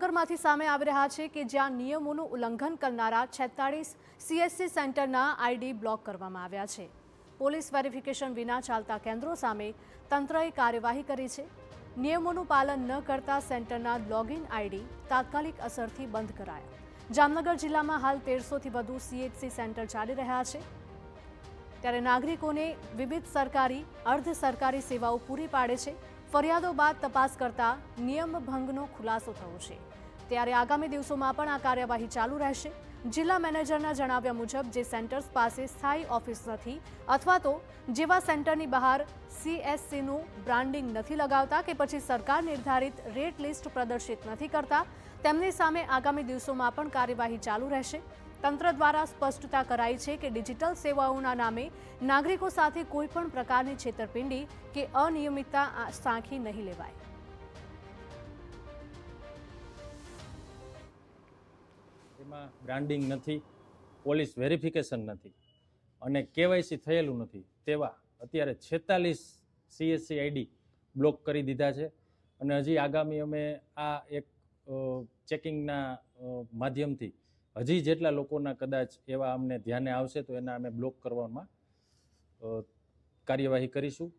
જામનગરમાંથી સામે આવી રહ્યા છે કે જ્યાં નિયમોનું ઉલ્લંઘન કરનારા 46 સીએસસી સેન્ટરના આઈડી બ્લોક કરવામાં આવ્યા છે। પોલીસ વેરિફિકેશન વિના ચાલતા કેન્દ્રો સામે તંત્રએ કાર્યવાહી કરી છે। નિયમોનું પાલન ન કરતા સેન્ટરના લોગિન આઈડી તાત્કાલિક અસરથી બંધ કરાયા। જામનગર જિલ્લામાં હાલ 1300થી વધુ સીએચસી સેન્ટર ચાલી રહ્યા છે, ત્યારે નાગરિકોને વિવિધ સરકારી અર્ધ સરકારી સેવાઓ પૂરી પાડે છે। ફરિયાદો બાદ તપાસ કરતા નિયમ ભંગનો ખુલાસો થયો છે, ત્યારે આગામી દિવસોમાં પણ આ કાર્યવાહી ચાલુ રહેશે। જિલ્લા મેનેજરના જણાવ્યા મુજબ જે સેન્ટર્સ પાસે સ્થાયી ઓફિસ નથી અથવા તો જેવા સેન્ટરની બહાર સીએસસીનું બ્રાન્ડિંગ નથી લગાવતા કે પછી સરકાર નિર્ધારિત રેટ લિસ્ટ પ્રદર્શિત નથી કરતા, તેમની સામે આગામી દિવસોમાં પણ કાર્યવાહી ચાલુ રહેશે। તંત્ર દ્વારા સ્પષ્ટતા કરાઈ છે કે ડિજિટલ સેવાઓના નામે નાગરિકો સાથે કોઈપણ પ્રકારની છેતરપિંડી કે અનિયમિતતા સાંખી નહીં લેવાય। એમાં બ્રાન્ડિંગ નથી, પોલીસ વેરિફિકેશન નથી અને કેવાયસી થયેલું નથી તેવા અત્યારે 46 સીએસસી આઈડી બ્લોક કરી દીધા છે અને હજી આગામી અમે આ એક ચેકિંગના માધ્યમથી હજી જેટલા લોકોના કદાચ એવા અમને ધ્યાને આવશે તો એના અમે બ્લોક કરવામાં કાર્યવાહી કરીશું।